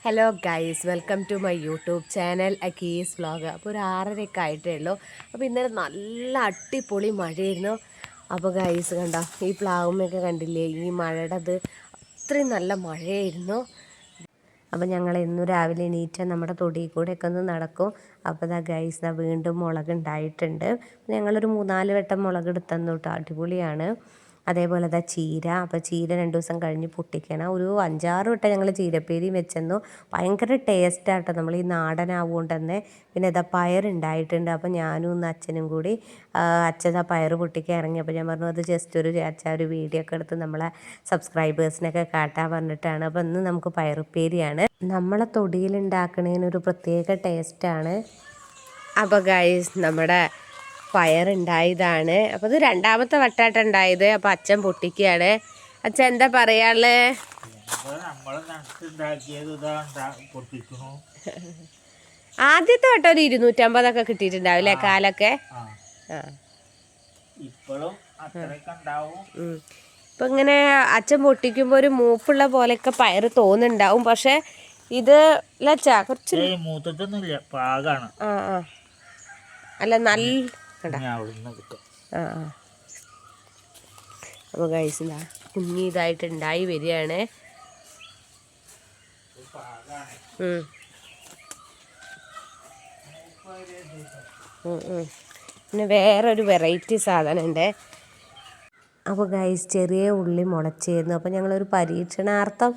Hello guys, welcome to my YouTube channel Akki's vlog. അപ്പോൾ ഒരു 6:30 ആയിട്ടേ ഉള്ളൂ. അപ്പോൾ ഇന്നലെ നല്ല അടിപൊളി മഴയായിരുന്നു. അപ്പോൾ ഗൈസ് കണ്ടോ, ഈ പ്ലാവുമ്മയൊക്കെ കണ്ടില്ലേ, ഈ മഴയുടെ അത് അത്രയും നല്ല മഴയായിരുന്നു. അപ്പോൾ ഞങ്ങൾ ഇന്ന് രാവിലെ എണീറ്റാൽ നമ്മുടെ തൊടിയിൽ കൂടെയൊക്കെ ഒന്ന് നടക്കും. അപ്പോൾ ഇതാ ഗൈസ്, വീണ്ടും മുളക് ഉണ്ടായിട്ടുണ്ട്. ഞങ്ങളൊരു 3-4 വട്ടം മുളക് എടുത്തന്നു കേട്ടോ, അടിപൊളിയാണ്. അതേപോലെ അതാ ചീര. അപ്പോൾ ചീര 2 ദിവസം കഴിഞ്ഞ് പൊട്ടിക്കണം. ഒരു 5-6 വട്ടം ഞങ്ങൾ ചീരപ്പേരിയും വെച്ചെന്നു. ഭയങ്കര ടേസ്റ്റാട്ടോ, നമ്മൾ ഈ നാടനാവുകൊണ്ട് തന്നെ. പിന്നെ ഇതാ പയറുണ്ടായിട്ടുണ്ട്. അപ്പോൾ ഞാനും ഇന്ന് അച്ഛനും കൂടി അച്ഛൻ ആ പയർ പൊട്ടിക്കാൻ ഇറങ്ങി. അപ്പോൾ ഞാൻ പറഞ്ഞു അത് ജസ്റ്റ് ഒരു വീഡിയോ ഒക്കെ എടുത്ത് നമ്മളെ സബ്സ്ക്രൈബേഴ്സിനൊക്കെ കാട്ടാൻ പറഞ്ഞിട്ടാണ്. അപ്പോൾ ഇന്ന് നമുക്ക് പയറുപ്പേരിയാണ്. നമ്മളെ തൊടിയിലുണ്ടാക്കണതിനൊരു പ്രത്യേക ടേസ്റ്റാണ്. അപ്പോൾ ഗൈസ്, നമ്മുടെ പയറുണ്ടായതാണ്. അപ്പോൾ ഇത് 2ാമത്തെ വട്ടാട്ടം ഉണ്ടായത്. അപ്പോൾ അച്ഛൻ പൊട്ടിക്കുകയാണ്. അച്ഛൻ എന്താ പറയാള്? ആദ്യത്തെ വട്ടം ഒരു 250 കിട്ടിയിട്ടുണ്ടാവും അല്ലേ, കാലൊക്കെ. ഇപ്പൊ ഇങ്ങനെ അച്ഛൻ പൊട്ടിക്കുമ്പോ ഒരു മൂപ്പുള്ള പോലെയൊക്കെ പയറ് തോന്നുന്നുണ്ടാവും. പക്ഷെ ഇത് ലച്ചാ കുറച്ച് അല്ല നല്ല. അപ്പോൾ ഗൈസ് കുഞ്ഞിതായിട്ട് ഉണ്ടായി വരികയാണ്. പിന്നെ വേറൊരു വെറൈറ്റി സാധനം ഉണ്ട്. അപ്പോൾ ഗൈസ്, ചെറിയ ഉള്ളി മുളച്ചായിരുന്നു. അപ്പോൾ ഞങ്ങളൊരു പരീക്ഷണാർത്ഥം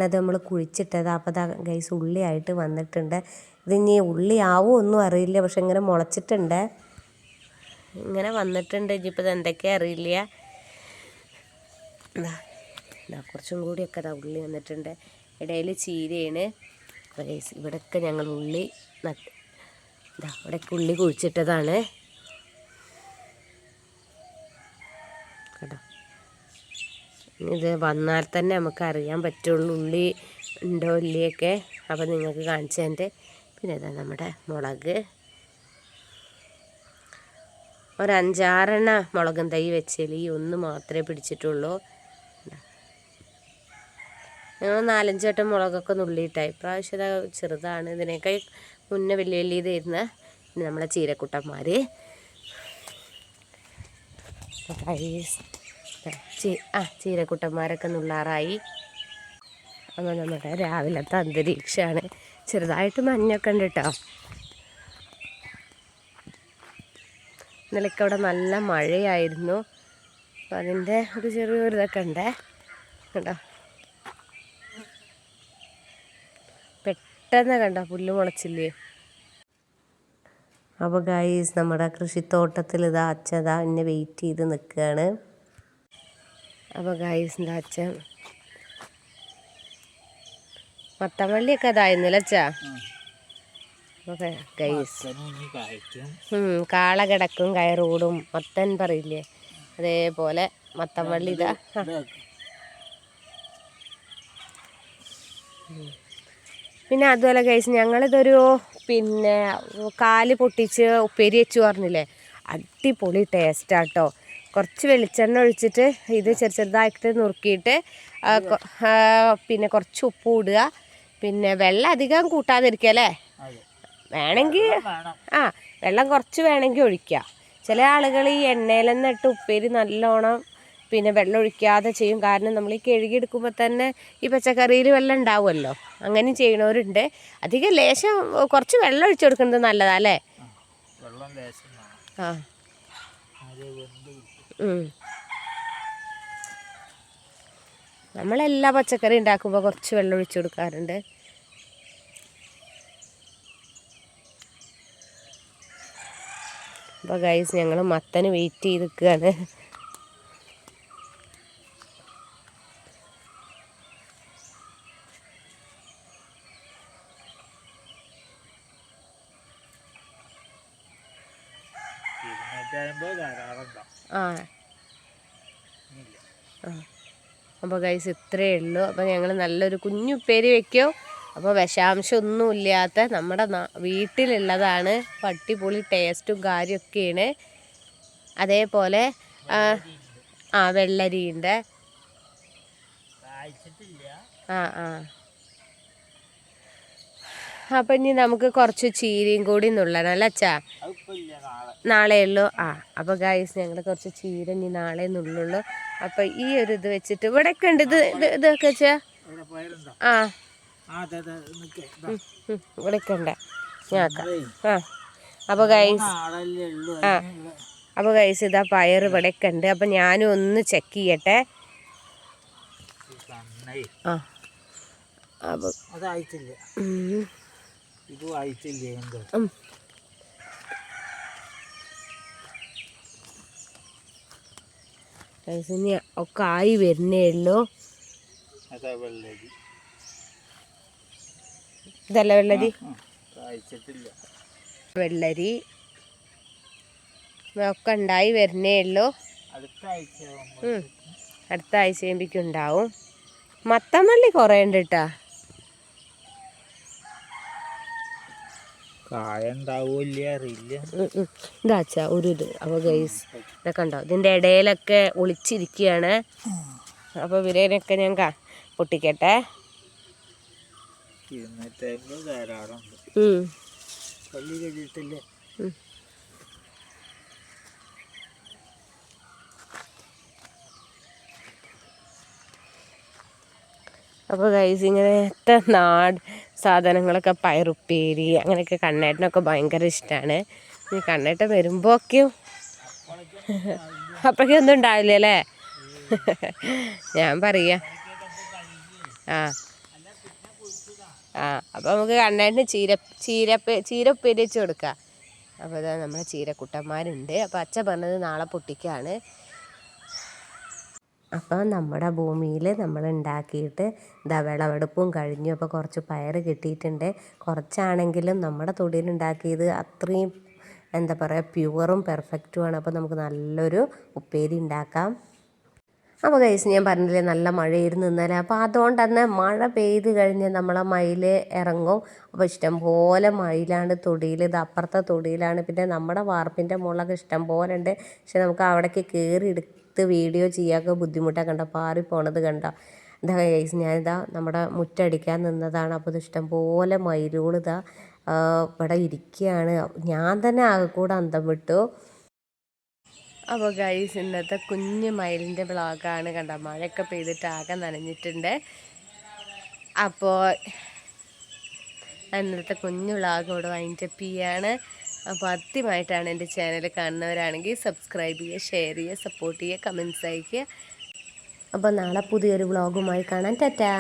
അത് നമ്മൾ കുഴിച്ചിട്ടത്. അപ്പോൾ ഗൈസ് ഉള്ളിയായിട്ട് വന്നിട്ടുണ്ട്. ഇതിനി ഉള്ളി ആവും ഒന്നും അറിയില്ല, പക്ഷെ ഇങ്ങനെ മുളച്ചിട്ടുണ്ട്, ഇങ്ങനെ വന്നിട്ടുണ്ട്. ഇനിയിപ്പോൾ ഇത് എന്തൊക്കെയാ അറിയില്ല. കുറച്ചും കൂടിയൊക്കെ ഉള്ളി വന്നിട്ടുണ്ട്. ഇടയിൽ ചീരയാണ്. ഇവിടെയൊക്കെ ഞങ്ങൾ ഉള്ളി ഇവിടെയൊക്കെ ഉള്ളി കുഴിച്ചിട്ടതാണ് കേട്ടോ. ഇത് വന്നാൽ തന്നെ നമുക്ക് അറിയാൻ പറ്റുള്ളൂ ഉള്ളി ഉണ്ടോ ഇല്ലയൊക്കെ. അപ്പോൾ നിങ്ങൾക്ക് കാണിച്ചതിൻ്റെ. പിന്നെ ഇതാ നമ്മുടെ മുളക്, ഒരു 5-6 മുളകും തൈ വെച്ചാൽ ഈ ഒന്ന് മാത്രമേ പിടിച്ചിട്ടുള്ളൂ. ഞങ്ങൾ 4-5 വട്ടം മുളകൊക്കെ നുള്ളിയിട്ടായി. ഇപ്രാവശ്യം ചെറുതാണ്. ഇതിനേക്കാൾ മുന്നേ വലിയ ഇതായിരുന്ന നമ്മളെ ചീരക്കുട്ടന്മാർ. ചീരക്കുട്ടന്മാരൊക്കെ നുള്ളാറായി. അപ്പോൾ നമ്മുടെ രാവിലത്തെ അന്തരീക്ഷമാണ്. ചെറുതായിട്ട് മഞ്ഞൊക്കെ ഉണ്ട് കേട്ടോ. ഇന്നലെയൊക്കെ അവിടെ നല്ല മഴയായിരുന്നു. അപ്പം അതിൻ്റെ ഒരു ചെറിയൊരു ഇതൊക്കെ ഉണ്ട് കേട്ടോ. പെട്ടെന്ന് കണ്ടോ പുല്ല് മുളച്ചില്ലേ. അപ്പോൾ ഗൈസ്, നമ്മുടെ കൃഷിത്തോട്ടത്തിൽ ഇതാ അച്ഛതാ എന്നെ വെയിറ്റ് ചെയ്ത് നിൽക്കുകയാണ്. അപ്പോൾ ഗൈസ്, എന്താ അച്ഛൻ മത്തമല്ലിയൊക്കെ അതായിരുന്നില്ല അച്ഛാ. ഓക്കെ ഗൈസ്, കാള കിടക്കും കയറൂടും മത്തൻ പറയില്ലേ, അതേപോലെ മത്തവള്ളി ഇതാ. പിന്നെ അതുപോലെ ഗൈസ്, ഞങ്ങളിതൊരു കാല് പൊട്ടിച്ച് ഉപ്പേരി വെച്ച് പറഞ്ഞില്ലേ, അടിപൊളി ടേസ്റ്റാട്ടോ. കുറച്ച് വെളിച്ചെണ്ണ ഒഴിച്ചിട്ട് ഇത് ചെറുതായിട്ട് നുറുക്കിയിട്ട് പിന്നെ കുറച്ച് ഉപ്പ് ഇടുക. പിന്നെ വെള്ളം അധികം കൂട്ടാതിരിക്കുക അല്ലേ. വേണമെങ്കിൽ വെള്ളം കുറച്ച് വേണമെങ്കിൽ ഒഴിക്കുക. ചില ആളുകൾ ഈ എണ്ണയിൽ തന്നെ ഇട്ട് ഉപ്പേരി നല്ലോണം വെള്ളം ഒഴിക്കാതെ ചെയ്യും. കാരണം നമ്മൾ ഈ കഴുകിയെടുക്കുമ്പോൾ തന്നെ ഈ പച്ചക്കറിയിൽ വെള്ളം ഉണ്ടാവുമല്ലോ, അങ്ങനെയും ചെയ്യണവരുണ്ട്. അധികം ലേശം കുറച്ച് വെള്ളം ഒഴിച്ചു കൊടുക്കുന്നത് നല്ലതാ അല്ലേ. നമ്മളെല്ലാ പച്ചക്കറി ഉണ്ടാക്കുമ്പോൾ കുറച്ച് വെള്ളം ഒഴിച്ചു കൊടുക്കാറുണ്ട്. അപ്പോൾ ഗൈസ്, ഞങ്ങൾ മത്തന് വെയിറ്റ് ചെയ്ത് നിൽക്കുകയാണ്. അപ്പോൾ ഗൈസ്, ഇത്രയേ ഉള്ളൂ. അപ്പോൾ ഞങ്ങൾ നല്ലൊരു കുഞ്ഞു ഉപ്പേരി വയ്ക്കും. അപ്പോൾ വിഷാംശമൊന്നുമില്ലാത്ത നമ്മുടെ വീട്ടിലുള്ളതാണ്. അടിപൊളി ടേസ്റ്റും കാര്യമൊക്കെയാണ്. അതേപോലെ വെള്ളരിയുണ്ട്. അപ്പം ഇനി നമുക്ക് കുറച്ച് ചീരയും കൂടി നുള്ളണം അല്ല അച്ഛാ? നാളെ ഉള്ളൂ. അപ്പോൾ ഗൈസ് ഞങ്ങൾ കുറച്ച് ചീര ഇനി നാളെ നുള്ളുള്ളൂ. അപ്പം ഈ ഒരു ഇത് വെച്ചിട്ട് ഇവിടെയൊക്കെ ഉണ്ട് ഇതൊക്കെ വെച്ചാ ഇവിടെയൊക്കെ ഉണ്ട് ഞാക്കാം. അപ്പോൾ ഗൈസ് അപ്പോൾ ഗൈസ് ഇതാ പയർ ഇവിടെയൊക്കെ ഉണ്ട്. അപ്പം ഞാനും ഒന്ന് ചെക്ക് ചെയ്യട്ടെ. അപ്പോൾ ഇനി ഒക്കെ ആയി വരുന്നേ ഉള്ളൂ. ഇതല്ല വെള്ളരി, വെള്ളരി ഒക്കെ ഉണ്ടായി വരുന്നേ ഉള്ളൂ. അടുത്ത ആഴ്ച ഉണ്ടാവും. മത്തമല്ലി കുറേ ഉണ്ട് കേട്ടാ. ഇതാച്ചാ ഒരു ഇത്. അപ്പോൾ ഗൈസ് ഇതൊക്കെ ഉണ്ടാവും. ഇതിൻ്റെ ഇടയിലൊക്കെ ഒളിച്ചിരിക്കുകയാണ്. അപ്പോൾ വിരേനൊക്കെ ഞാൻ പൊട്ടിക്കട്ടെ. അപ്പോൾ ഗൈസ് ഇങ്ങനത്തെ സാധനങ്ങളൊക്കെ പയറുപ്പേരി അങ്ങനെയൊക്കെ കണ്ണേട്ടനൊക്കെ ഭയങ്കര ഇഷ്ടമാണ്. ഈ കണ്ണേട്ടൻ വരുമ്പോഴൊക്കെയും അപ്പോഴേക്കും ഒന്നും ഉണ്ടാവില്ല അല്ലേ? ഞാൻ പറയാ അപ്പോൾ നമുക്ക് കണ്ണേട്ടന് ചീര ഉപ്പേരി വെച്ച് കൊടുക്കാം. അപ്പോൾ ഇതാ നമ്മുടെ ചീരക്കുട്ടന്മാരുണ്ട്. അപ്പോൾ അച്ഛൻ പറഞ്ഞത് നാളെ പൊട്ടിക്കാണ്. അപ്പോൾ നമ്മുടെ ഭൂമിയിൽ നമ്മൾ ഉണ്ടാക്കിയിട്ട് ഇതാ വിളവെടുപ്പും കഴിഞ്ഞു. അപ്പോൾ കുറച്ച് പയർ കിട്ടിയിട്ടുണ്ട്. കുറച്ചാണെങ്കിലും നമ്മുടെ തൊടിയിൽ ഉണ്ടാക്കിയത് അത്രയും എന്താ പറയുക പ്യുവറും പെർഫെക്റ്റുമാണ്. അപ്പോൾ നമുക്ക് നല്ലൊരു ഉപ്പേരി ഉണ്ടാക്കാം. അപ്പോൾ ഗൈസ് ഞാൻ പറഞ്ഞില്ലേ നല്ല മഴയായിരുന്നു ഇന്നലെ. അപ്പോൾ അതുകൊണ്ട് തന്നെ മഴ പെയ്ത് കഴിഞ്ഞ് നമ്മളെ മയിൽ ഇറങ്ങും. അപ്പോൾ ഇഷ്ടംപോലെ മയിലാണ് തൊടിയിൽ. ഇത് അപ്പുറത്തെ തൊടിയിലാണ്. പിന്നെ നമ്മുടെ വാർപ്പിൻ്റെ മുകളിലൊക്കെ ഇഷ്ടം പോലെ ഉണ്ട്. പക്ഷെ നമുക്ക് അവിടേക്ക് കയറി എടുത്ത് വീഡിയോ ചെയ്യാനൊക്കെ ബുദ്ധിമുട്ടൊക്കെ കണ്ടോ, പാറിപ്പോണത് കണ്ടോ. ഇതാ ഗൈസ് ഞാനിതാ നമ്മുടെ മുറ്റടിക്കാൻ നിന്നതാണ്. അപ്പോൾ ഇത് ഇഷ്ടംപോലെ മയിലുകൾ ഇതാ ഇവിടെ ഇരിക്കുകയാണ്. ഞാൻ തന്നെ ആകെ കൂടെ അന്തം വിട്ടു. അപ്പോൾ ഗൈസ് ഇന്നത്തെ കുഞ്ഞു മയിലിൻ്റെ വ്ളോഗാണ് കണ്ടോ. മഴയൊക്കെ പെയ്തിട്ട് ആകെ നനഞ്ഞിട്ടുണ്ട്. അപ്പോൾ ഇന്നത്തെ കുഞ്ഞു വ്ളോഗ് ഇവിടെ വൈൻഡപ്പ് ചെയ്യാണ്. അപ്പോൾ ആദ്യമായിട്ടാണ് എൻ്റെ ചാനൽ കാണുന്നവരാണെങ്കിൽ സബ്സ്ക്രൈബ് ചെയ്യുക, ഷെയർ ചെയ്യുക, സപ്പോർട്ട് ചെയ്യുക, കമൻറ്റ്സ് അയയ്ക്കുക. അപ്പോൾ നാളെ പുതിയൊരു വ്ളോഗുമായി കാണാം. ടാറ്റാ.